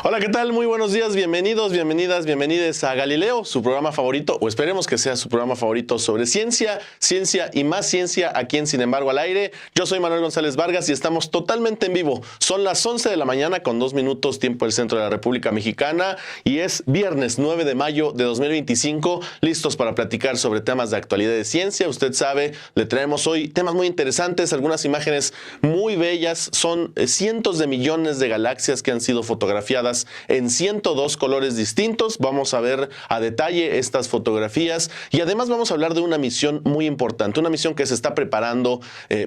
Hola, ¿qué tal? Muy buenos días, bienvenidos, bienvenidas, bienvenides a Galileo, su programa favorito, o esperemos que sea su programa favorito sobre ciencia, ciencia y más ciencia aquí en Sin embargo al aire. Yo soy Manuel González Vargas y estamos totalmente en vivo. Son las 11 de la mañana con 2 minutos tiempo del centro de la República Mexicana y es viernes 9 de mayo de 2025, listos para platicar sobre temas de actualidad de ciencia. Usted sabe, le traemos hoy temas muy interesantes, algunas imágenes muy bellas, son cientos de millones de galaxias que han sido fotografiadas en 102 colores distintos. Vamos a ver a detalle estas fotografías y además vamos a hablar de una misión muy importante, una misión que se está preparando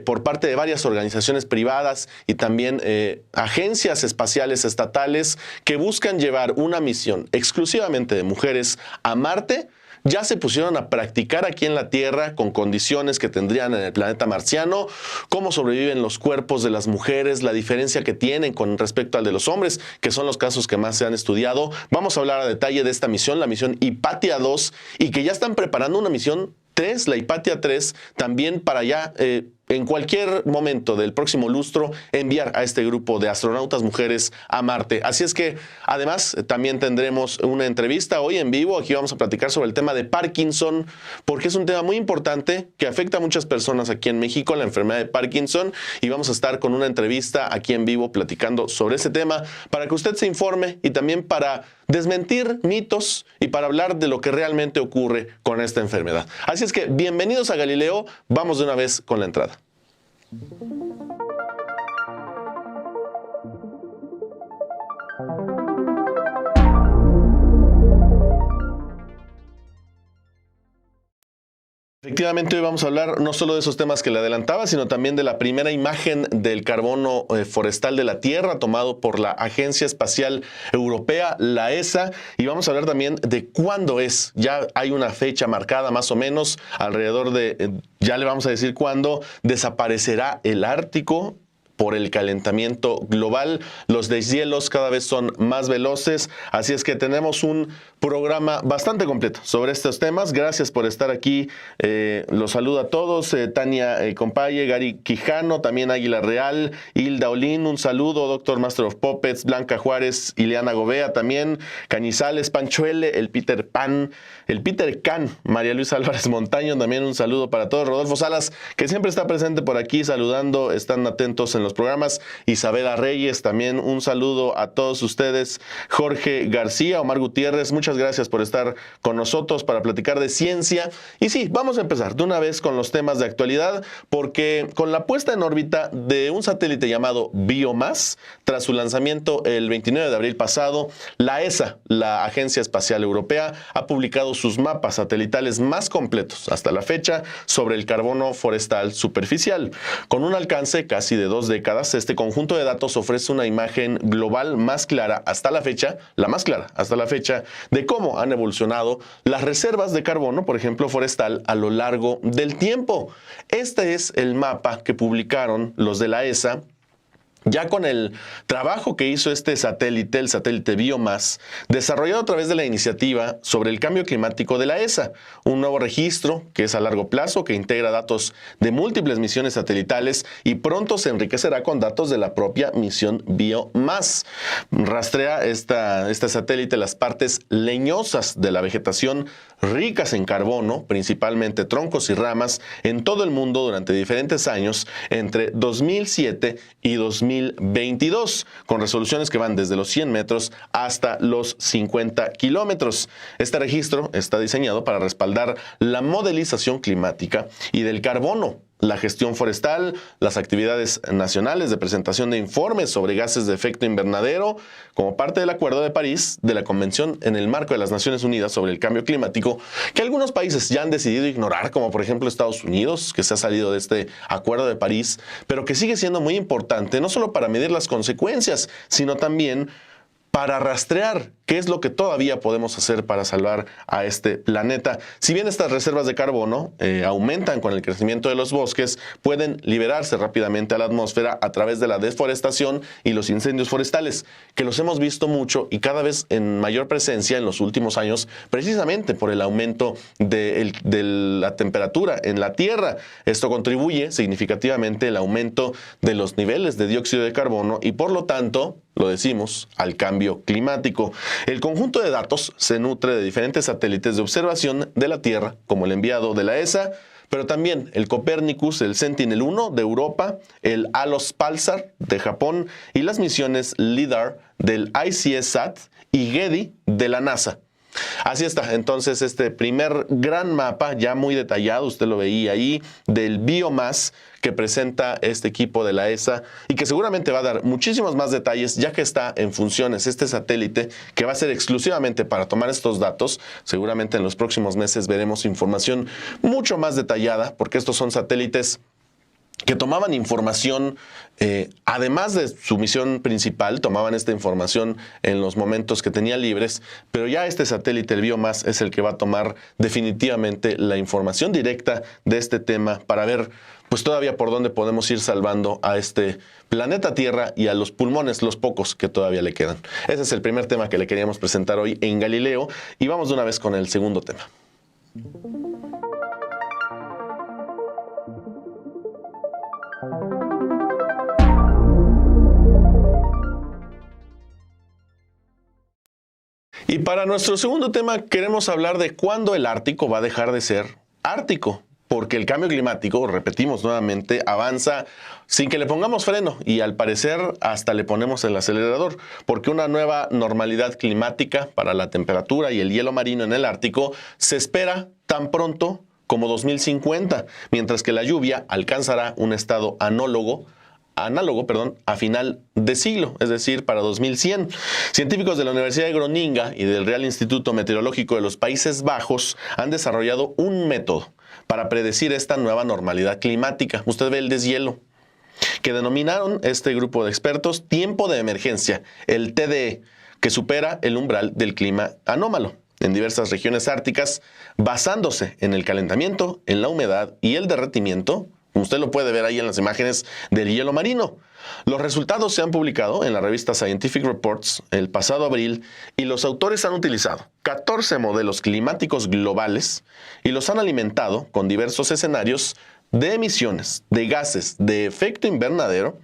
por parte de varias organizaciones privadas y también agencias espaciales estatales que buscan llevar una misión exclusivamente de mujeres a Marte. Ya se pusieron a practicar aquí en la Tierra con condiciones que tendrían en el planeta marciano, cómo sobreviven los cuerpos de las mujeres, la diferencia que tienen con respecto al de los hombres, que son los casos que más se han estudiado. Vamos a hablar a detalle de esta misión, la misión Hipatia 2, y que ya están preparando una misión 3, la Hipatia 3, también para ya en cualquier momento del próximo lustro enviar a este grupo de astronautas mujeres a Marte. Así es que además también tendremos una entrevista hoy en vivo. Aquí vamos a platicar sobre el tema de Parkinson, porque es un tema muy importante que afecta a muchas personas aquí en México, la enfermedad de Parkinson, y vamos a estar con una entrevista aquí en vivo platicando sobre ese tema para que usted se informe y también para desmentir mitos y para hablar de lo que realmente ocurre con esta enfermedad. Así es que bienvenidos a Galileo, vamos de una vez con la entrada. Efectivamente, hoy vamos a hablar no solo de esos temas que le adelantaba, sino también de la primera imagen del carbono forestal de la Tierra tomado por la Agencia Espacial Europea, la ESA, y vamos a hablar también de cuándo es. Ya hay una fecha marcada más o menos, alrededor de, ya le vamos a decir cuándo desaparecerá el Ártico por el calentamiento global. Los deshielos cada vez son más veloces, así es que tenemos un programa bastante completo sobre estos temas. Gracias por estar aquí. Los saludo a todos. Tania Compaye, Gary Quijano, también Águila Real, Hilda Olín, un saludo. Doctor Master of Puppets, Blanca Juárez, Ileana Gobea también, Cañizales, Panchuele, el Peter Can, María Luisa Álvarez Montaño, también un saludo para todos. Rodolfo Salas, que siempre está presente por aquí saludando, están atentos en los programas. Isabela Reyes, también un saludo a todos ustedes. Jorge García, Omar Gutiérrez, muchas gracias por estar con nosotros para platicar de ciencia. Y sí, vamos a empezar de una vez con los temas de actualidad, porque con la puesta en órbita de un satélite llamado BioMass, tras su lanzamiento el 29 de abril pasado, la ESA, la Agencia Espacial Europea, ha publicado sus mapas satelitales más completos hasta la fecha sobre el carbono forestal superficial. Con un alcance casi de 2 décadas, este conjunto de datos ofrece una imagen global más clara hasta la fecha, la más clara hasta la fecha, de cómo han evolucionado las reservas de carbono, por ejemplo, forestal, a lo largo del tiempo. Este es el mapa que publicaron los de la ESA. Ya con el trabajo que hizo este satélite, el satélite BioMass, desarrollado a través de la iniciativa sobre el cambio climático de la ESA, un nuevo registro que es a largo plazo, que integra datos de múltiples misiones satelitales y pronto se enriquecerá con datos de la propia misión BioMass. Rastrea este satélite las partes leñosas de la vegetación ricas en carbono, principalmente troncos y ramas, en todo el mundo durante diferentes años entre 2007 y 2022, con resoluciones que van desde los 100 metros hasta los 50 kilómetros. Este registro está diseñado para respaldar la modelización climática y del carbono, la gestión forestal, las actividades nacionales de presentación de informes sobre gases de efecto invernadero, como parte del Acuerdo de París, de la Convención en el marco de las Naciones Unidas sobre el Cambio Climático, que algunos países ya han decidido ignorar, como por ejemplo Estados Unidos, que se ha salido de este Acuerdo de París, pero que sigue siendo muy importante, no solo para medir las consecuencias, sino también para rastrear qué es lo que todavía podemos hacer para salvar a este planeta. Si bien estas reservas de carbono aumentan con el crecimiento de los bosques, pueden liberarse rápidamente a la atmósfera a través de la deforestación y los incendios forestales, que los hemos visto mucho y cada vez en mayor presencia en los últimos años, precisamente por el aumento de la temperatura en la Tierra. Esto contribuye significativamente al aumento de los niveles de dióxido de carbono y, por lo tanto, lo decimos, al cambio climático. El conjunto de datos se nutre de diferentes satélites de observación de la Tierra, como el enviado de la ESA, pero también el Copernicus, el Sentinel-1 de Europa, el ALOS-Pulsar de Japón y las misiones LIDAR del ICESat y GEDI de la NASA. Así está, entonces este primer gran mapa, ya muy detallado, usted lo veía ahí, del biomass que presenta este equipo de la ESA y que seguramente va a dar muchísimos más detalles ya que está en funciones este satélite que va a ser exclusivamente para tomar estos datos. Seguramente en los próximos meses veremos información mucho más detallada porque estos son satélites que tomaban información, además de su misión principal, tomaban esta información en los momentos que tenían libres, pero ya este satélite, el biomass, es el que va a tomar definitivamente la información directa de este tema para ver pues todavía por dónde podemos ir salvando a este planeta Tierra y a los pulmones, los pocos que todavía le quedan. Ese es el primer tema que le queríamos presentar hoy en Galileo y vamos de una vez con el segundo tema. Y para nuestro segundo tema queremos hablar de cuándo el Ártico va a dejar de ser ártico, porque el cambio climático, repetimos nuevamente, avanza sin que le pongamos freno y al parecer hasta le ponemos el acelerador, porque una nueva normalidad climática para la temperatura y el hielo marino en el Ártico se espera tan pronto como 2050, mientras que la lluvia alcanzará un estado análogo a final de siglo, es decir, para 2100. Científicos de la Universidad de Groninga y del Real Instituto Meteorológico de los Países Bajos han desarrollado un método para predecir esta nueva normalidad climática. Usted ve el deshielo, que denominaron este grupo de expertos tiempo de emergencia, el TDE, que supera el umbral del clima anómalo en diversas regiones árticas, basándose en el calentamiento, en la humedad y el derretimiento. Usted lo puede ver ahí en las imágenes del hielo marino. Los resultados se han publicado en la revista Scientific Reports el pasado abril y los autores han utilizado 14 modelos climáticos globales y los han alimentado con diversos escenarios de emisiones de gases de efecto invernadero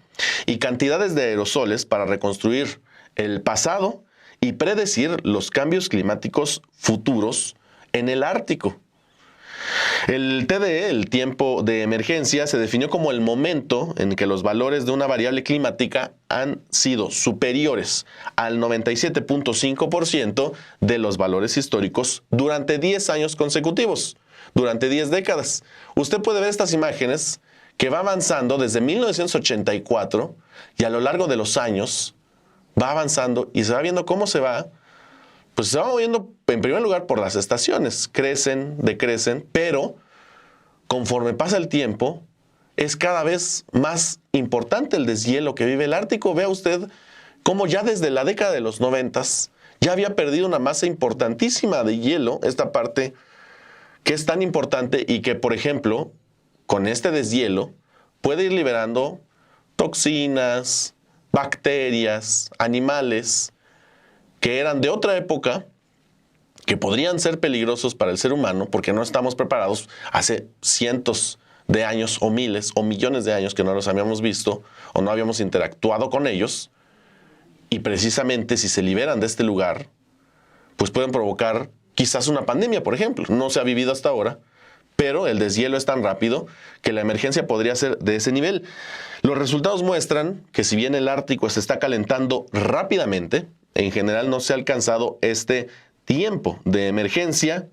y cantidades de aerosoles para reconstruir el pasado y predecir los cambios climáticos futuros en el Ártico. El TDE, el tiempo de emergencia, se definió como el momento en que los valores de una variable climática han sido superiores al 97.5% de los valores históricos durante 10 años consecutivos, durante 10 décadas. Usted puede ver estas imágenes que va avanzando desde 1984 y a lo largo de los años va avanzando y se va viendo cómo se va. Pues se va moviendo en primer lugar por las estaciones, crecen, decrecen, pero conforme pasa el tiempo es cada vez más importante el deshielo que vive el Ártico. Vea usted cómo ya desde la década de los 90s ya había perdido una masa importantísima de hielo, esta parte que es tan importante y que, por ejemplo, con este deshielo puede ir liberando toxinas, bacterias, animales que eran de otra época, que podrían ser peligrosos para el ser humano porque no estamos preparados hace cientos de años o miles o millones de años que no los habíamos visto o no habíamos interactuado con ellos. Y precisamente si se liberan de este lugar, pues pueden provocar quizás una pandemia, por ejemplo. No se ha vivido hasta ahora, pero el deshielo es tan rápido que la emergencia podría ser de ese nivel. Los resultados muestran que si bien el Ártico se está calentando rápidamente, en general no se ha alcanzado este tiempo de emergencia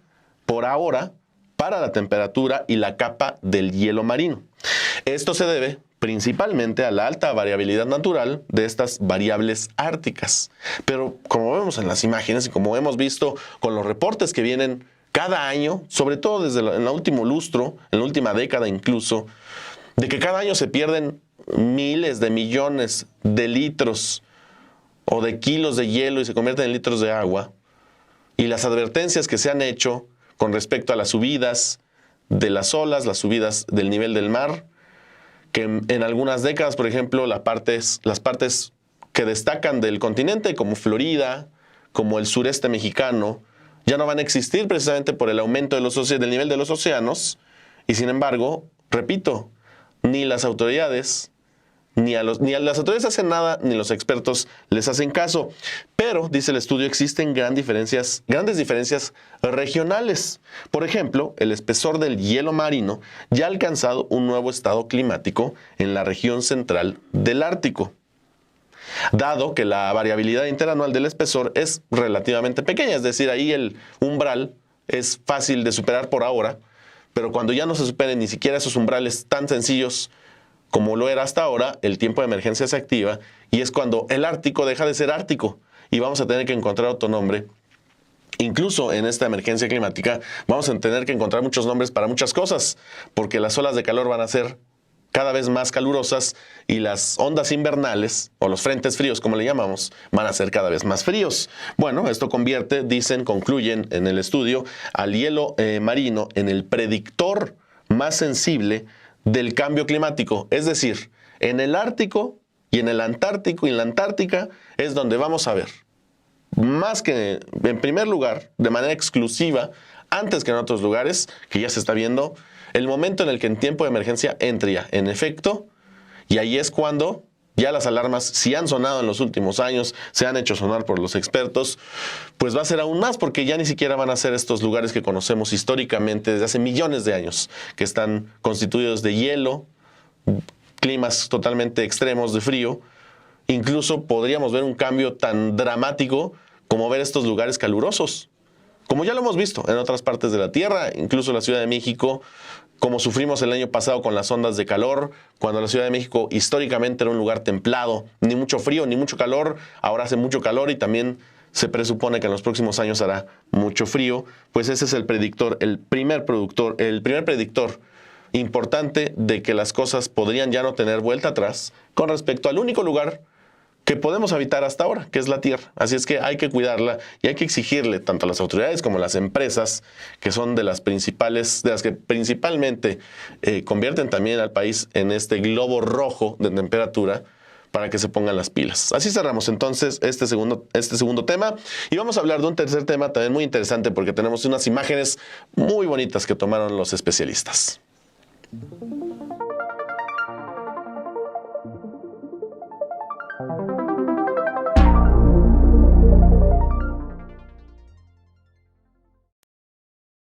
por ahora para la temperatura y la capa del hielo marino. Esto se debe principalmente a la alta variabilidad natural de estas variables árticas. Pero como vemos en las imágenes y como hemos visto con los reportes que vienen cada año, sobre todo desde el último lustro, en la última década incluso, de que cada año se pierden miles de millones de litros o de kilos de hielo y se convierten en litros de agua, y las advertencias que se han hecho con respecto a las subidas de las olas, las subidas del nivel del mar, que en algunas décadas, por ejemplo, las partes que destacan del continente, como Florida, como el sureste mexicano, ya no van a existir precisamente por el aumento del nivel de los océanos, y sin embargo, repito, ni las autoridades las autoridades hacen nada, ni los expertos les hacen caso. Pero, dice el estudio, existen grandes diferencias regionales. Por ejemplo, el espesor del hielo marino ya ha alcanzado un nuevo estado climático en la región central del Ártico. Dado que la variabilidad interanual del espesor es relativamente pequeña, es decir, ahí el umbral es fácil de superar por ahora, pero cuando ya no se superen ni siquiera esos umbrales tan sencillos como lo era hasta ahora, el tiempo de emergencia se activa y es cuando el Ártico deja de ser Ártico y vamos a tener que encontrar otro nombre. Incluso en esta emergencia climática vamos a tener que encontrar muchos nombres para muchas cosas, porque las olas de calor van a ser cada vez más calurosas y las ondas invernales, o los frentes fríos como le llamamos, van a ser cada vez más fríos. Bueno, esto concluyen en el estudio, al hielo marino en el predictor más sensible del cambio climático. Es decir, en el Ártico y en el Antártico y en la Antártica es donde vamos a ver, más que en primer lugar, de manera exclusiva, antes que en otros lugares, que ya se está viendo, el momento en el que en tiempo de emergencia entre ya en efecto, y ahí es cuando ya las alarmas, si han sonado en los últimos años, se han hecho sonar por los expertos, pues va a ser aún más, porque ya ni siquiera van a ser estos lugares que conocemos históricamente desde hace millones de años, que están constituidos de hielo, climas totalmente extremos de frío. Incluso podríamos ver un cambio tan dramático como ver estos lugares calurosos, como ya lo hemos visto en otras partes de la Tierra, incluso la Ciudad de México, como sufrimos el año pasado con las ondas de calor, cuando la Ciudad de México históricamente era un lugar templado, ni mucho frío, ni mucho calor, ahora hace mucho calor y también se presupone que en los próximos años hará mucho frío. Pues ese es el primer predictor importante de que las cosas podrían ya no tener vuelta atrás con respecto al único lugar que podemos habitar hasta ahora, que es la Tierra. Así es que hay que cuidarla y hay que exigirle tanto a las autoridades como a las empresas, que son de las que principalmente convierten también al país en este globo rojo de temperatura, para que se pongan las pilas. Así cerramos entonces este segundo tema y vamos a hablar de un tercer tema también muy interesante, porque tenemos unas imágenes muy bonitas que tomaron los especialistas.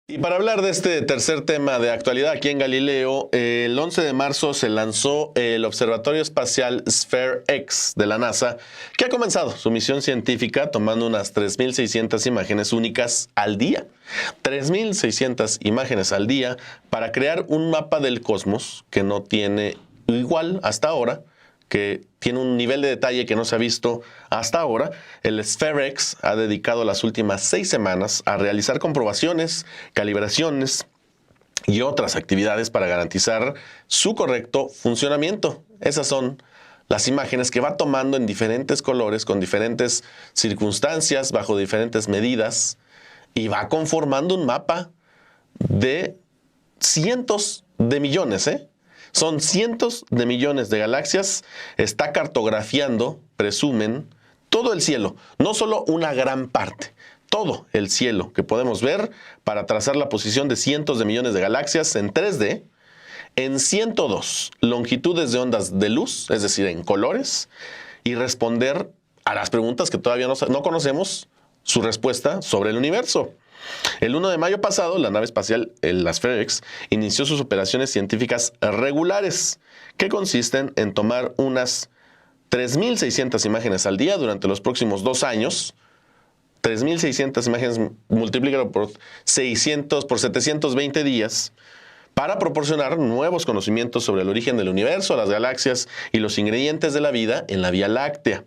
Y para hablar de este tercer tema de actualidad aquí en Galileo, el 11 de marzo se lanzó el Observatorio Espacial SPHERE-X de la NASA, que ha comenzado su misión científica tomando unas 3.600 imágenes únicas al día. 3.600 imágenes al día para crear un mapa del cosmos que no tiene igual hasta ahora, que tiene un nivel de detalle que no se ha visto hasta ahora. El SPHERE-X ha dedicado las últimas 6 semanas a realizar comprobaciones, calibraciones y otras actividades para garantizar su correcto funcionamiento. Esas son las imágenes que va tomando en diferentes colores, con diferentes circunstancias, bajo diferentes medidas, y va conformando un mapa de cientos de millones, Son cientos de millones de galaxias. Está cartografiando, presumen, todo el cielo, no solo una gran parte, todo el cielo que podemos ver, para trazar la posición de cientos de millones de galaxias en 3D, en 102 longitudes de ondas de luz, es decir, en colores, y responder a las preguntas que todavía no conocemos su respuesta sobre el universo. El 1 de mayo pasado, la nave espacial, la SPHERE-X, inició sus operaciones científicas regulares, que consisten en tomar unas 3.600 imágenes al día durante los próximos 2 años. 3.600 imágenes, multiplícalo por 720 días, para proporcionar nuevos conocimientos sobre el origen del universo, las galaxias y los ingredientes de la vida en la Vía Láctea.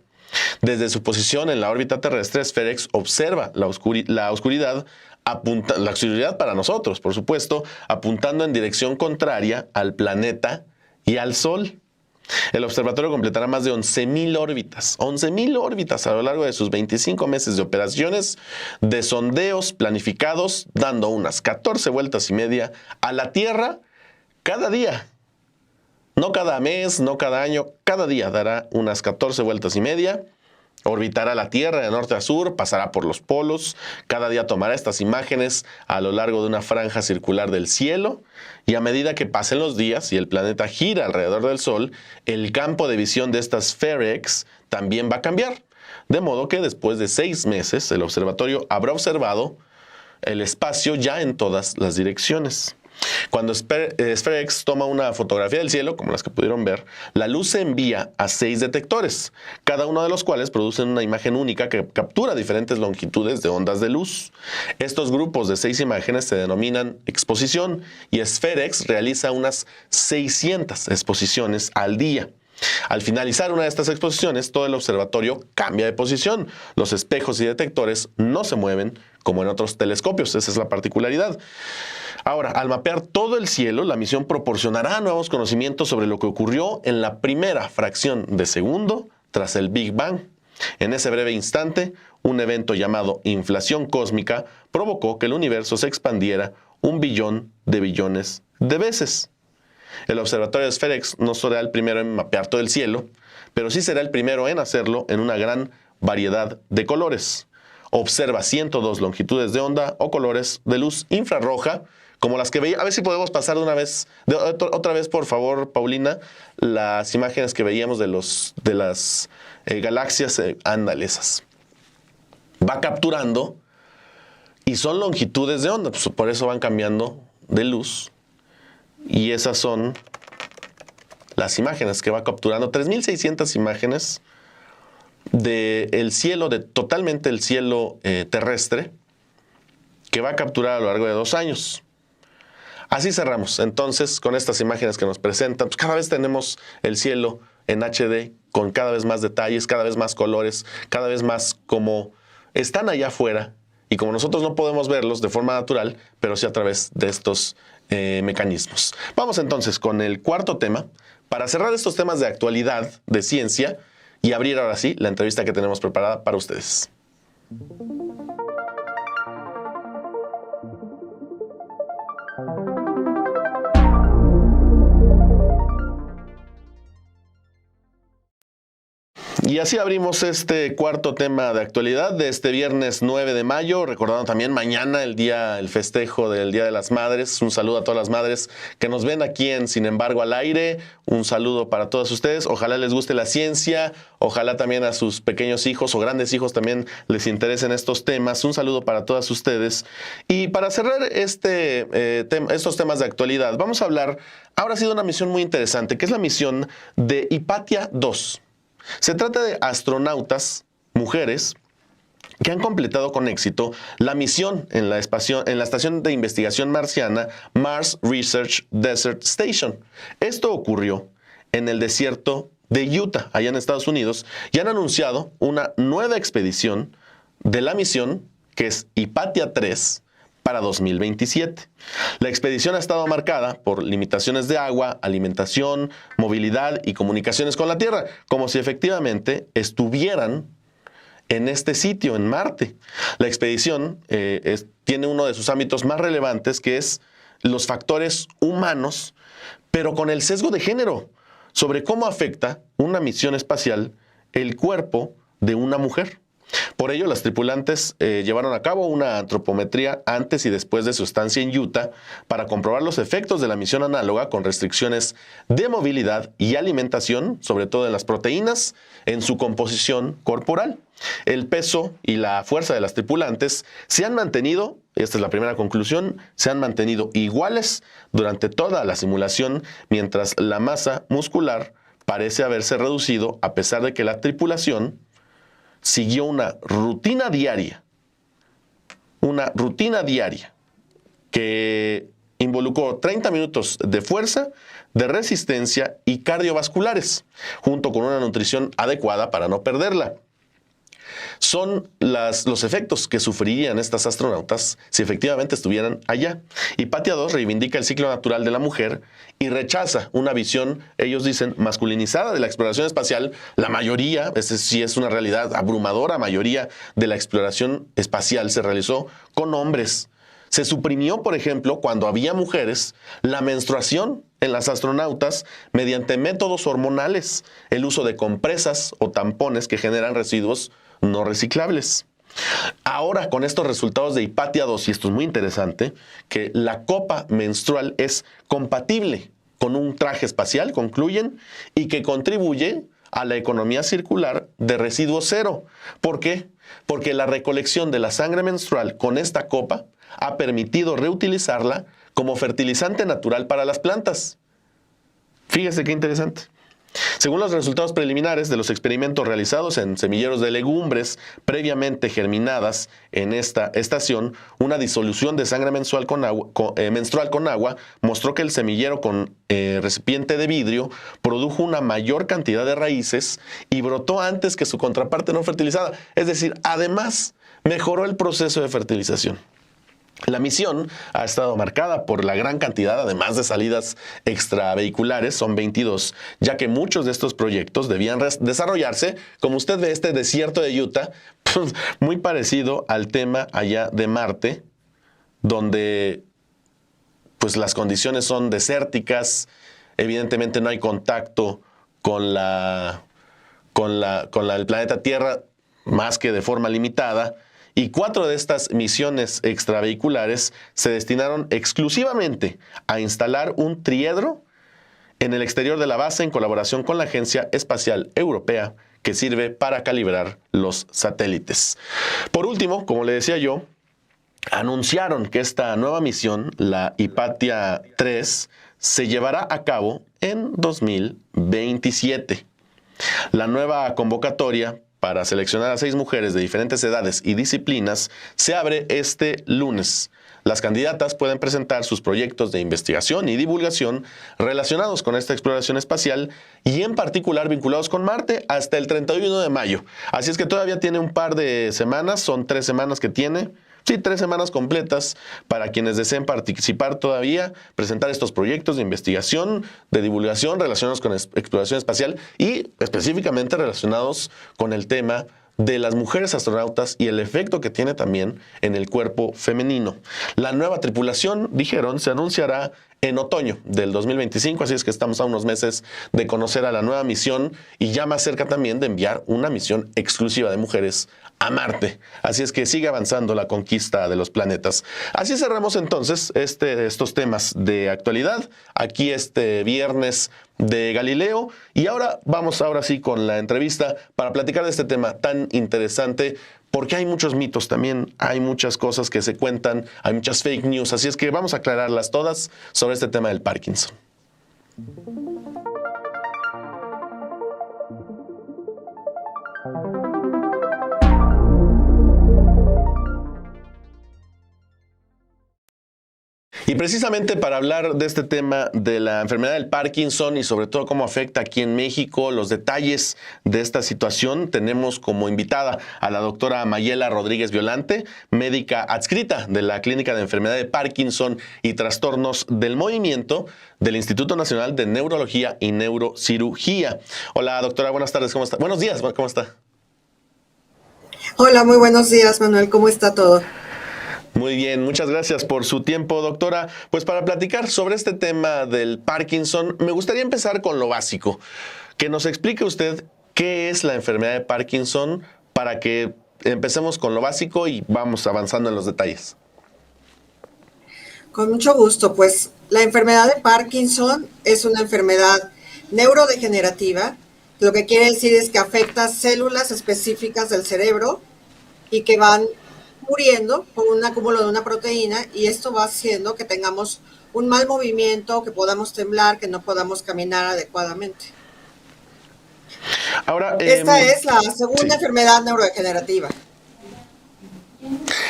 Desde su posición en la órbita terrestre, SPHERE-X observa la oscuridad para nosotros, por supuesto, apuntando en dirección contraria al planeta y al Sol. El observatorio completará más de 11,000 órbitas, 11,000 órbitas a lo largo de sus 25 meses de operaciones, de sondeos planificados, dando unas 14 vueltas y media a la Tierra cada día. No cada mes, no cada año, cada día dará unas 14 vueltas y media. Orbitará la Tierra de norte a sur, pasará por los polos, cada día tomará estas imágenes a lo largo de una franja circular del cielo, y a medida que pasen los días y el planeta gira alrededor del Sol, el campo de visión de estas SFAREX también va a cambiar. De modo que después de 6 meses, el observatorio habrá observado el espacio ya en todas las direcciones. Cuando SFAREX toma una fotografía del cielo, como las que pudieron ver, la luz se envía a 6 detectores, cada uno de los cuales producen una imagen única que captura diferentes longitudes de ondas de luz. Estos grupos de 6 imágenes se denominan exposición, y SFAREX realiza unas 600 exposiciones al día. Al finalizar una de estas exposiciones, todo el observatorio cambia de posición. Los espejos y detectores no se mueven como en otros telescopios. Esa es la particularidad. Ahora, al mapear todo el cielo, la misión proporcionará nuevos conocimientos sobre lo que ocurrió en la primera fracción de segundo tras el Big Bang. En ese breve instante, un evento llamado inflación cósmica provocó que el universo se expandiera 1 billón de billones de veces. El observatorio de SFAREX no será el primero en mapear todo el cielo, pero sí será el primero en hacerlo en una gran variedad de colores. Observa 102 longitudes de onda o colores de luz infrarroja, como las que veía. A ver si podemos pasar otra vez, por favor, Paulina, las imágenes que veíamos de las galaxias andalesas. Va capturando y son longitudes de onda, pues por eso van cambiando de luz. Y esas son las imágenes que va capturando. 3,600 imágenes del cielo, totalmente el cielo terrestre, que va a capturar a lo largo de 2 años. Así cerramos entonces con estas imágenes que nos presentan. Pues cada vez tenemos el cielo en HD con cada vez más detalles, cada vez más colores, cada vez más como están allá afuera y como nosotros no podemos verlos de forma natural, pero sí a través de estos mecanismos. Vamos entonces con el cuarto tema para cerrar estos temas de actualidad, de ciencia, y abrir ahora sí la entrevista que tenemos preparada para ustedes. Y así abrimos este cuarto tema de actualidad de este viernes 9 de mayo, recordando también mañana el festejo del Día de las Madres. Un saludo a todas las madres que nos ven aquí en Sin Embargo al Aire. Un saludo para todas ustedes. Ojalá les guste la ciencia, ojalá también a sus pequeños hijos o grandes hijos también les interesen estos temas. Un saludo para todas ustedes. Y para cerrar estos temas de actualidad, vamos a hablar ahora sí de una misión muy interesante, que es la misión de Hipatia 2. Se trata de astronautas, mujeres, que han completado con éxito la misión en la estación de investigación marciana Mars Research Desert Station. Esto ocurrió en el desierto de Utah, allá en Estados Unidos, y han anunciado una nueva expedición de la misión, que es Hipatia 3, para 2027. La expedición ha estado marcada por limitaciones de agua, alimentación, movilidad y comunicaciones con la Tierra, como si efectivamente estuvieran en este sitio, en Marte. La expedición tiene uno de sus ámbitos más relevantes, que es los factores humanos, pero con el sesgo de género, sobre cómo afecta una misión espacial el cuerpo de una mujer. Por ello, las tripulantes llevaron a cabo una antropometría antes y después de su estancia en Utah para comprobar los efectos de la misión análoga con restricciones de movilidad y alimentación, sobre todo en las proteínas, en su composición corporal. El peso y la fuerza de las tripulantes se han mantenido, esta es la primera conclusión, se han mantenido iguales durante toda la simulación, mientras la masa muscular parece haberse reducido a pesar de que la tripulación siguió una rutina diaria que involucró 30 minutos de fuerza, de resistencia y cardiovasculares, junto con una nutrición adecuada para no perderla. son los efectos que sufrirían estas astronautas si efectivamente estuvieran allá. Hypatia 2 reivindica el ciclo natural de la mujer y rechaza una visión, ellos dicen, masculinizada de la exploración espacial. La mayoría, sí es una realidad abrumadora, mayoría de la exploración espacial se realizó con hombres. Se suprimió, por ejemplo, cuando había mujeres, la menstruación en las astronautas mediante métodos hormonales, el uso de compresas o tampones que generan residuos no reciclables. Ahora, con estos resultados de Hypatia 2, y esto es muy interesante, que la copa menstrual es compatible con un traje espacial, concluyen, y que contribuye a la economía circular de residuo cero. ¿Por qué? Porque la recolección de la sangre menstrual con esta copa ha permitido reutilizarla como fertilizante natural para las plantas. Fíjese qué interesante. Según los resultados preliminares de los experimentos realizados en semilleros de legumbres previamente germinadas en esta estación, una disolución de sangre menstrual con agua mostró que el semillero con recipiente de vidrio produjo una mayor cantidad de raíces y brotó antes que su contraparte no fertilizada. Es decir, además mejoró el proceso de fertilización. La misión ha estado marcada por la gran cantidad, además de salidas extravehiculares, son 22, ya que muchos de estos proyectos debían desarrollarse, como usted ve este desierto de Utah, pues, muy parecido al tema allá de Marte, donde pues las condiciones son desérticas, evidentemente no hay contacto con el planeta Tierra más que de forma limitada. Y 4 de estas misiones extravehiculares se destinaron exclusivamente a instalar un triedro en el exterior de la base en colaboración con la Agencia Espacial Europea, que sirve para calibrar los satélites. Por último, como le decía yo, anunciaron que esta nueva misión, la Hypatia 3, se llevará a cabo en 2027. La nueva convocatoria para seleccionar a 6 mujeres de diferentes edades y disciplinas se abre este lunes. Las candidatas pueden presentar sus proyectos de investigación y divulgación relacionados con esta exploración espacial y en particular vinculados con Marte hasta el 31 de mayo. Así es que todavía tiene un par de semanas, son 3 semanas que tiene. Sí, 3 semanas completas para quienes deseen participar todavía, presentar estos proyectos de investigación, de divulgación relacionados con exploración espacial y específicamente relacionados con el tema de las mujeres astronautas y el efecto que tiene también en el cuerpo femenino. La nueva tripulación, dijeron, se anunciará en otoño del 2025, así es que estamos a unos meses de conocer a la nueva misión y ya más cerca también de enviar una misión exclusiva de mujeres a Marte. Así es que sigue avanzando la conquista de los planetas. Así cerramos entonces estos temas de actualidad, aquí este viernes de Galileo, y ahora vamos sí con la entrevista para platicar de este tema tan interesante, porque hay muchos mitos también, hay muchas cosas que se cuentan, hay muchas fake news, así es que vamos a aclararlas todas sobre este tema del Parkinson. Y precisamente para hablar de este tema de la enfermedad del Parkinson y sobre todo cómo afecta aquí en México, los detalles de esta situación, tenemos como invitada a la doctora Mayela Rodríguez Violante, médica adscrita de la Clínica de Enfermedad de Parkinson y Trastornos del Movimiento del Instituto Nacional de Neurología y Neurocirugía. Hola, doctora, buenas tardes, ¿cómo está? Buenos días, ¿cómo está? Hola, muy buenos días, Manuel. ¿Cómo está todo? Muy bien, muchas gracias por su tiempo, doctora. Pues para platicar sobre este tema del Parkinson, me gustaría empezar con lo básico. Que nos explique usted qué es la enfermedad de Parkinson para que empecemos con lo básico y vamos avanzando en los detalles. Con mucho gusto. Pues la enfermedad de Parkinson es una enfermedad neurodegenerativa. Lo que quiere decir es que afecta células específicas del cerebro y que van muriendo por un acúmulo de una proteína, y esto va haciendo que tengamos un mal movimiento, que podamos temblar, que no podamos caminar adecuadamente. Ahora, Esta es la segunda sí. enfermedad neurodegenerativa.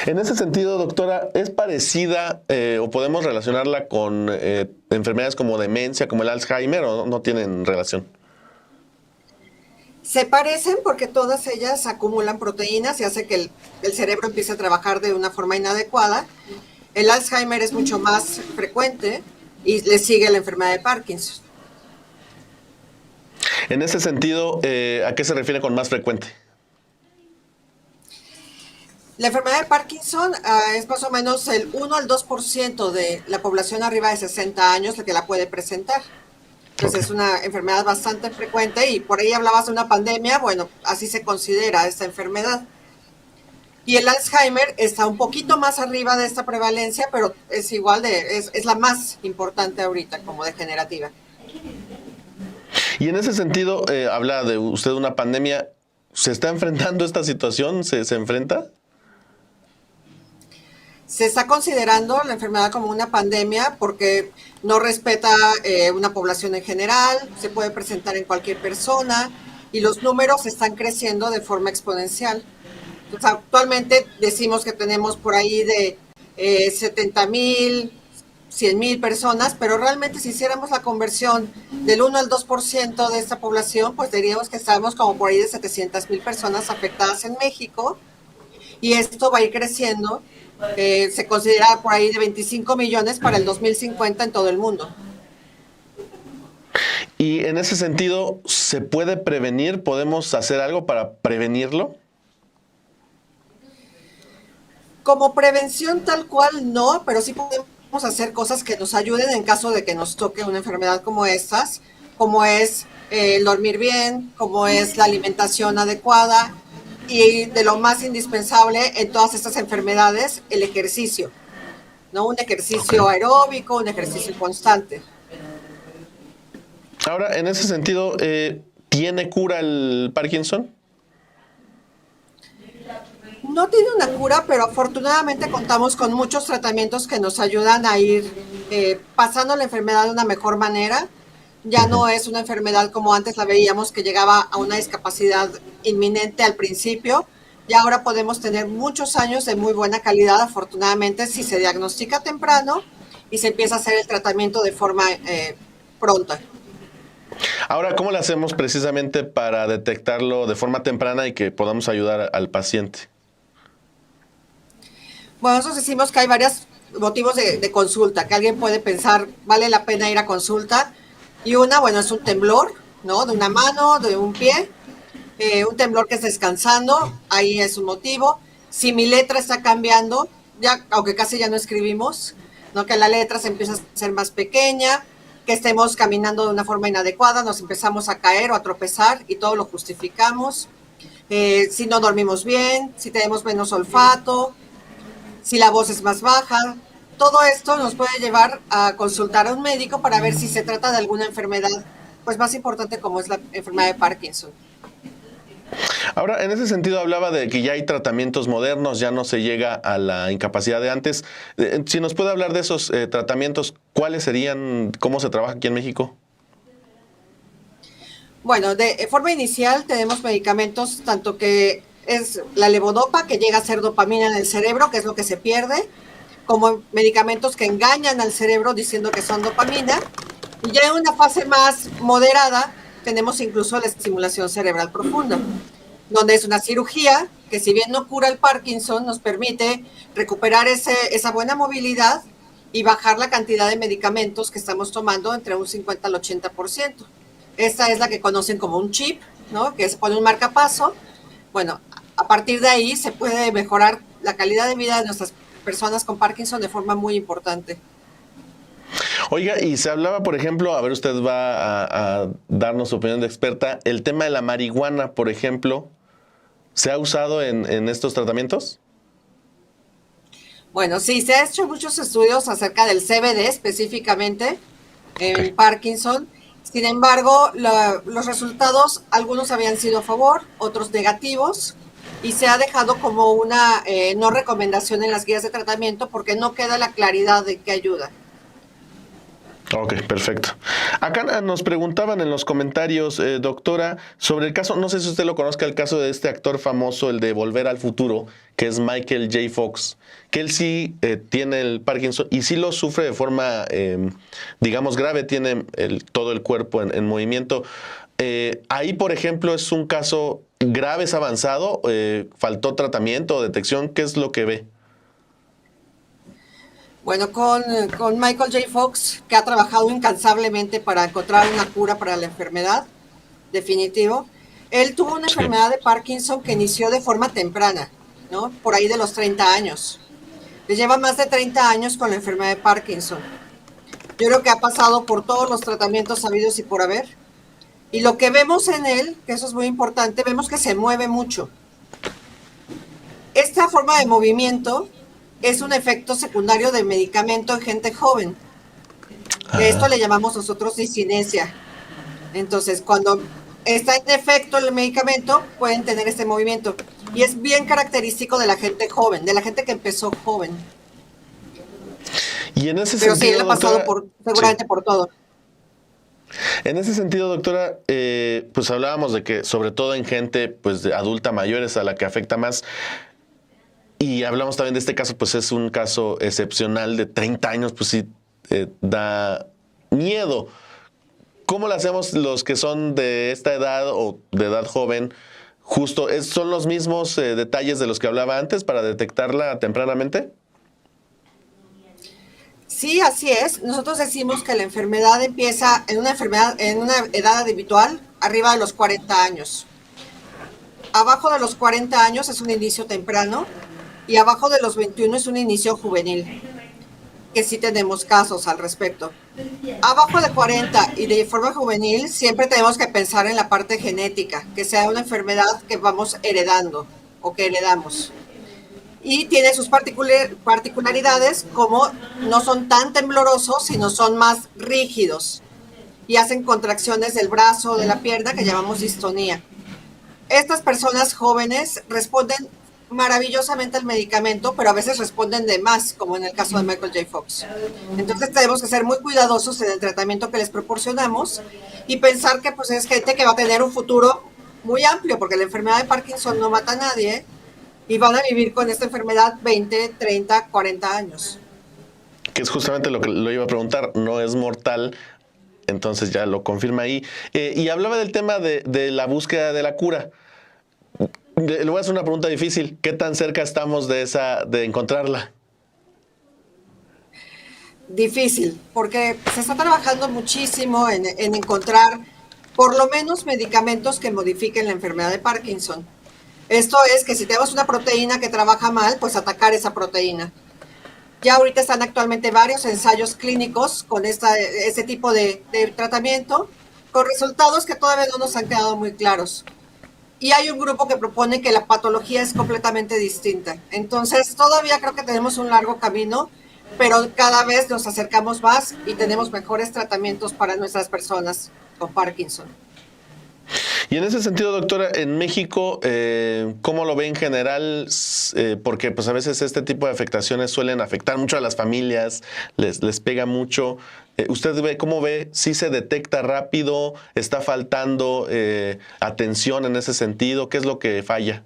En ese sentido, doctora, ¿es parecida o podemos relacionarla con enfermedades como demencia, como el Alzheimer, o no tienen relación? Se parecen porque todas ellas acumulan proteínas y hace que el cerebro empiece a trabajar de una forma inadecuada. El Alzheimer es mucho más frecuente y le sigue la enfermedad de Parkinson. En ese sentido, ¿a qué se refiere con más frecuente? La enfermedad de Parkinson es más o menos el 1 al 2% de la población arriba de 60 años la que la puede presentar. Entonces es una enfermedad bastante frecuente y por ahí hablabas de una pandemia, bueno, así se considera esta enfermedad. Y el Alzheimer está un poquito más arriba de esta prevalencia, pero es igual es la más importante ahorita como degenerativa. Y en ese sentido, habla de usted de una pandemia. ¿Se está enfrentando esta situación? ¿Se enfrenta? Se está considerando la enfermedad como una pandemia porque no respeta una población en general, se puede presentar en cualquier persona y los números están creciendo de forma exponencial. Entonces, actualmente decimos que tenemos por ahí de 70,000, 100,000 personas, pero realmente si hiciéramos la conversión del 1 al 2% de esta población, pues diríamos que estamos como por ahí de 700,000 personas afectadas en México y esto va a ir creciendo. Se considera por ahí de 25 millones para el 2050 en todo el mundo. Y en ese sentido, ¿se puede prevenir? ¿Podemos hacer algo para prevenirlo? Como prevención tal cual no, pero sí podemos hacer cosas que nos ayuden en caso de que nos toque una enfermedad como estas, como es el dormir bien, como es la alimentación adecuada y de lo más indispensable en todas estas enfermedades, el ejercicio, ¿no? Un ejercicio aeróbico, un ejercicio constante. Ahora, en ese sentido, ¿tiene cura el Parkinson? No tiene una cura, pero afortunadamente contamos con muchos tratamientos que nos ayudan a ir pasando la enfermedad de una mejor manera. Ya no es una enfermedad como antes la veíamos, que llegaba a una discapacidad inminente al principio. Y ahora podemos tener muchos años de muy buena calidad, afortunadamente, si se diagnostica temprano y se empieza a hacer el tratamiento de forma pronta. Ahora, ¿cómo le hacemos precisamente para detectarlo de forma temprana y que podamos ayudar al paciente? Bueno, nosotros decimos que hay varios motivos de consulta, que alguien puede pensar, vale la pena ir a consulta. Y una, bueno, es un temblor, ¿no? De una mano, de un pie, un temblor que es descansando, ahí es un motivo. Si mi letra está cambiando, ya, aunque casi ya no escribimos, ¿no? Que la letra se empieza a hacer más pequeña, que estemos caminando de una forma inadecuada, nos empezamos a caer o a tropezar y todo lo justificamos. Si no dormimos bien, si tenemos menos olfato, si la voz es más baja. Todo esto nos puede llevar a consultar a un médico para ver si se trata de alguna enfermedad pues más importante como es la enfermedad de Parkinson. Ahora, en ese sentido hablaba de que ya hay tratamientos modernos, ya no se llega a la incapacidad de antes. Si nos puede hablar de esos tratamientos, ¿cuáles serían? ¿Cómo se trabaja aquí en México? Bueno, de forma inicial tenemos medicamentos tanto que es la levodopa, que llega a ser dopamina en el cerebro, que es lo que se pierde, como medicamentos que engañan al cerebro diciendo que son dopamina. Y ya en una fase más moderada tenemos incluso la estimulación cerebral profunda, donde es una cirugía que, si bien no cura el Parkinson, nos permite recuperar esa buena movilidad y bajar la cantidad de medicamentos que estamos tomando entre un 50 al 80%. Esta es la que conocen como un chip, ¿no? Que se pone un marcapaso. Bueno, a partir de ahí se puede mejorar la calidad de vida de nuestras personas con Parkinson de forma muy importante. Oiga, y se hablaba, por ejemplo, a ver, usted va a darnos su opinión de experta, el tema de la marihuana, por ejemplo, ¿se ha usado en estos tratamientos? Bueno, sí, se han hecho muchos estudios acerca del CBD específicamente en Parkinson. Sin embargo, los resultados, algunos habían sido a favor, otros negativos, y se ha dejado como una no recomendación en las guías de tratamiento porque no queda la claridad de qué ayuda. Ok, perfecto. Acá nos preguntaban en los comentarios, doctora, sobre el caso, no sé si usted lo conozca, el caso de este actor famoso, el de Volver al Futuro, que es Michael J. Fox, que él sí tiene el Parkinson y sí lo sufre de forma, digamos, grave, tiene todo el cuerpo en movimiento. Ahí, por ejemplo, es un caso grave, es avanzado, faltó tratamiento o detección. ¿Qué es lo que ve? Bueno, con Michael J. Fox, que ha trabajado incansablemente para encontrar una cura para la enfermedad, definitivo. Él tuvo una Sí. enfermedad de Parkinson que inició de forma temprana, ¿no? Por ahí de los 30 años. Le lleva más de 30 años con la enfermedad de Parkinson. Yo creo que ha pasado por todos los tratamientos sabidos y por haber. Y lo que vemos en él, que eso es muy importante, vemos que se mueve mucho. Esta forma de movimiento es un efecto secundario del medicamento en gente joven. Que esto le Ah. llamamos nosotros disinencia. Entonces, cuando está en efecto el medicamento, pueden tener este movimiento. Y es bien característico de la gente joven, de la gente que empezó joven. Y en ese Pero sí, él sentido, ha pasado doctora, sí. seguramente por todo. En ese sentido, doctora, pues hablábamos de que sobre todo en gente pues de adulta mayor es a la que afecta más. Y hablamos también de este caso, pues es un caso excepcional de 30 años, pues sí, da miedo. ¿Cómo lo hacemos los que son de esta edad o de edad joven? Justo, ¿son los mismos detalles de los que hablaba antes para detectarla tempranamente? Sí, así es. Nosotros decimos que la enfermedad empieza en una edad habitual, arriba de los 40 años. Abajo de los 40 años es un inicio temprano y abajo de los 21 es un inicio juvenil, que sí tenemos casos al respecto. Abajo de 40 y de forma juvenil siempre tenemos que pensar en la parte genética, que sea una enfermedad que vamos heredando o que heredamos. Y tiene sus particularidades, como no son tan temblorosos, sino son más rígidos y hacen contracciones del brazo o de la pierna que llamamos distonía. Estas personas jóvenes responden maravillosamente al medicamento, pero a veces responden de más, como en el caso de Michael J. Fox. Entonces tenemos que ser muy cuidadosos en el tratamiento que les proporcionamos y pensar que pues es gente que va a tener un futuro muy amplio, porque la enfermedad de Parkinson no mata a nadie y van a vivir con esta enfermedad 20, 30, 40 años. Que es justamente lo que lo iba a preguntar, no es mortal, entonces ya lo confirma ahí. Y hablaba del tema de la búsqueda de la cura. Le voy a hacer una pregunta difícil. ¿Qué tan cerca estamos de encontrarla? Difícil, porque se está trabajando muchísimo en encontrar por lo menos medicamentos que modifiquen la enfermedad de Parkinson. Esto es que si tenemos una proteína que trabaja mal, pues atacar esa proteína. Ya ahorita están actualmente varios ensayos clínicos con este tipo de tratamiento, con resultados que todavía no nos han quedado muy claros. Y hay un grupo que propone que la patología es completamente distinta. Entonces, todavía creo que tenemos un largo camino, pero cada vez nos acercamos más y tenemos mejores tratamientos para nuestras personas con Parkinson. Y en ese sentido, doctora, en México, ¿cómo lo ve en general? Porque pues a veces este tipo de afectaciones suelen afectar mucho a las familias, les pega mucho. ¿Usted ve cómo ve? ¿Sí se detecta rápido? ¿Está faltando atención en ese sentido? ¿Qué es lo que falla?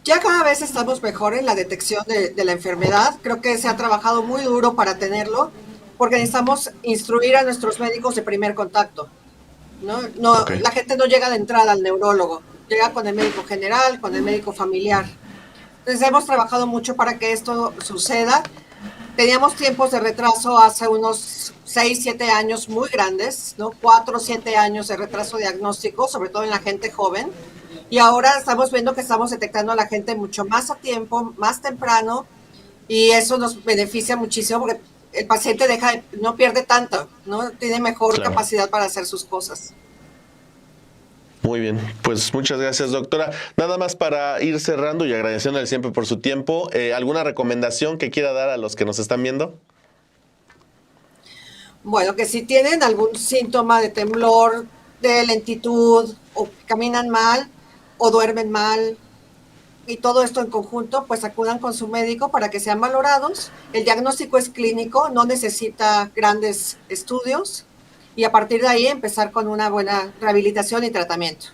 Ya cada vez estamos mejor en la detección de la enfermedad. Creo que se ha trabajado muy duro para tenerlo, porque necesitamos instruir a nuestros médicos de primer contacto. No, Ok. la gente no llega de entrada al neurólogo, llega con el médico general, con el médico familiar. Entonces hemos trabajado mucho para que esto suceda. Teníamos tiempos de retraso hace unos 6, 7 años muy grandes, ¿no? 4 o 7 años de retraso diagnóstico, sobre todo en la gente joven. Y ahora estamos viendo que estamos detectando a la gente mucho más a tiempo, más temprano, y eso nos beneficia muchísimo porque el paciente no pierde tanto, ¿no? Tiene mejor Claro. capacidad para hacer sus cosas. Muy bien, pues muchas gracias, doctora. Nada más para ir cerrando y agradeciéndole siempre por su tiempo, ¿alguna recomendación que quiera dar a los que nos están viendo? Bueno, que si tienen algún síntoma de temblor, de lentitud, o caminan mal, o duermen mal, y todo esto en conjunto, pues acudan con su médico para que sean valorados. El diagnóstico es clínico, no necesita grandes estudios, y a partir de ahí empezar con una buena rehabilitación y tratamiento.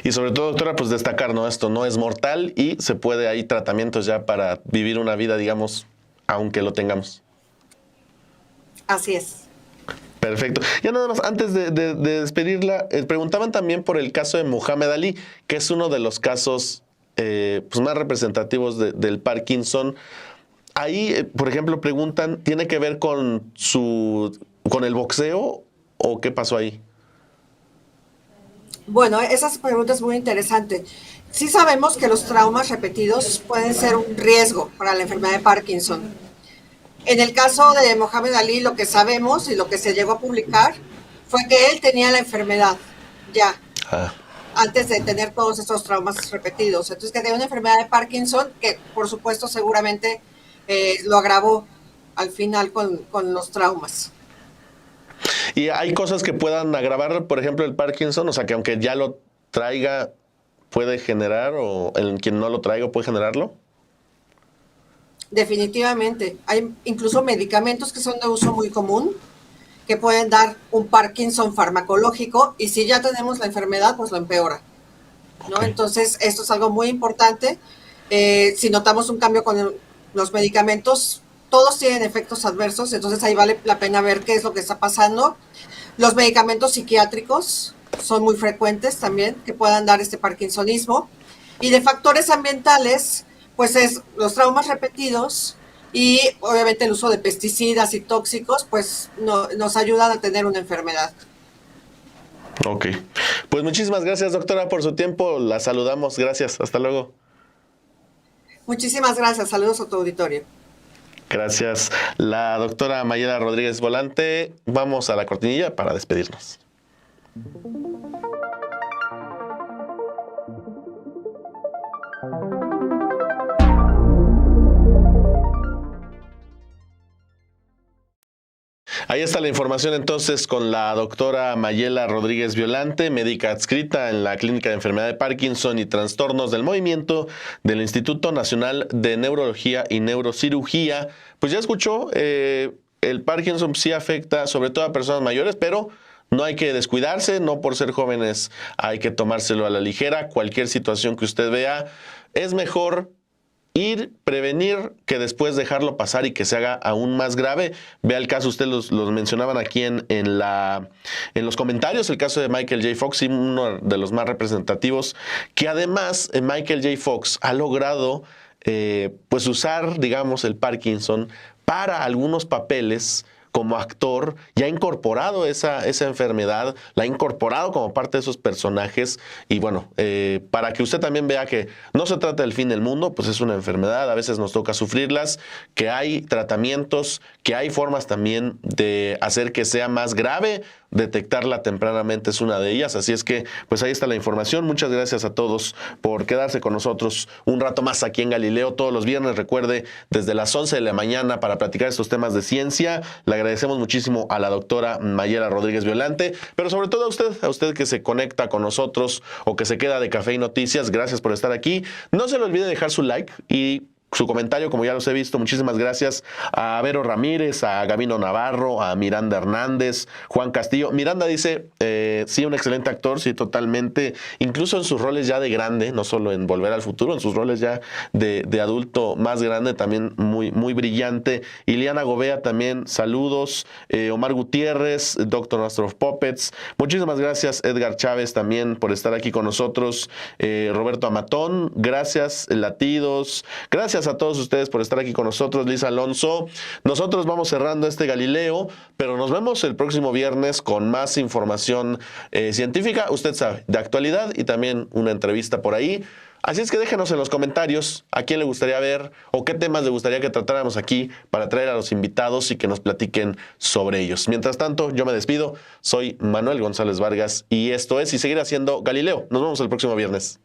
Y sobre todo, doctora, pues destacar, ¿no? Esto no es mortal y se puede, hay tratamientos ya para vivir una vida, digamos, aunque lo tengamos. Así es. Perfecto. Ya nada más, antes de despedirla, preguntaban también por el caso de Muhammad Ali, que es uno de los casos pues más representativos del Parkinson. Ahí, por ejemplo, preguntan, ¿tiene que ver con con el boxeo o qué pasó ahí? Bueno, esa pregunta es muy interesante. Sí sabemos que los traumas repetidos pueden ser un riesgo para la enfermedad de Parkinson. En el caso de Mohamed Ali, lo que sabemos y lo que se llegó a publicar fue que él tenía la enfermedad ya, Ah, antes de tener todos estos traumas repetidos. Entonces, que tenía una enfermedad de Parkinson que, por supuesto, seguramente lo agravó al final con los traumas. y hay cosas que puedan agravar, por ejemplo, el Parkinson, o sea, que aunque ya lo traiga, puede generar, o el quien no lo traiga puede generarlo. Definitivamente. Hay incluso medicamentos que son de uso muy común que pueden dar un Parkinson farmacológico y si ya tenemos la enfermedad, pues lo empeora, ¿no? Ok. Entonces, esto es algo muy importante. Si notamos un cambio con los medicamentos, todos tienen efectos adversos, entonces ahí vale la pena ver qué es lo que está pasando. Los medicamentos psiquiátricos son muy frecuentes también que puedan dar este parkinsonismo. Y de factores ambientales, pues es los traumas repetidos y obviamente el uso de pesticidas y tóxicos, pues nos ayudan a tener una enfermedad. Ok. Pues muchísimas gracias, doctora, por su tiempo. La saludamos. Gracias. Hasta luego. Muchísimas gracias. Saludos a tu auditorio. Gracias. La doctora Mayela Rodríguez Volante. Vamos a la cortinilla para despedirnos. Ahí está la información entonces con la doctora Mayela Rodríguez Violante, médica adscrita en la Clínica de Enfermedad de Parkinson y Trastornos del Movimiento del Instituto Nacional de Neurología y Neurocirugía. Pues ya escuchó, el Parkinson sí afecta sobre todo a personas mayores, pero no hay que descuidarse, no por ser jóvenes hay que tomárselo a la ligera. Cualquier situación que usted vea, es mejor prevenir que después dejarlo pasar y que se haga aún más grave. Vea el caso, ustedes los mencionaban aquí en los comentarios, el caso de Michael J. Fox, uno de los más representativos, que además Michael J. Fox ha logrado pues usar, digamos, el Parkinson para algunos papeles como actor, ya ha incorporado esa enfermedad, la ha incorporado como parte de esos personajes y bueno, para que usted también vea que no se trata del fin del mundo, pues es una enfermedad, a veces nos toca sufrirlas, que hay tratamientos, que hay formas también de hacer que sea más grave, detectarla tempranamente es una de ellas, así es que pues ahí está la información. Muchas gracias a todos por quedarse con nosotros un rato más aquí en Galileo todos los viernes, recuerde, desde las 11 de la mañana para platicar estos temas de ciencia. Le agradecemos muchísimo a la doctora Mayela Rodríguez Violante, pero sobre todo a usted que se conecta con nosotros o que se queda de Café y Noticias, gracias por estar aquí. No se le olvide dejar su like y su comentario, como ya los he visto. Muchísimas gracias a Vero Ramírez, a Gabino Navarro, a Miranda Hernández, Juan Castillo. Miranda dice, sí, un excelente actor, sí, totalmente, incluso en sus roles ya de grande, no solo en Volver al Futuro, en sus roles ya de adulto más grande, también muy, muy brillante. Iliana Gobea también, saludos. Omar Gutiérrez, Doctor Master of Puppets. Muchísimas gracias, Edgar Chávez, también por estar aquí con nosotros. Roberto Amatón, gracias. Latidos, gracias a todos ustedes por estar aquí con nosotros. Lisa Alonso, nosotros vamos cerrando este Galileo, pero nos vemos el próximo viernes con más información científica, usted sabe, de actualidad y también una entrevista por ahí. Así es que déjenos en los comentarios a quién le gustaría ver o qué temas le gustaría que tratáramos aquí para traer a los invitados y que nos platiquen sobre ellos. Mientras tanto, yo me despido. Soy Manuel González Vargas y esto es y seguirá siendo Galileo. Nos vemos el próximo viernes.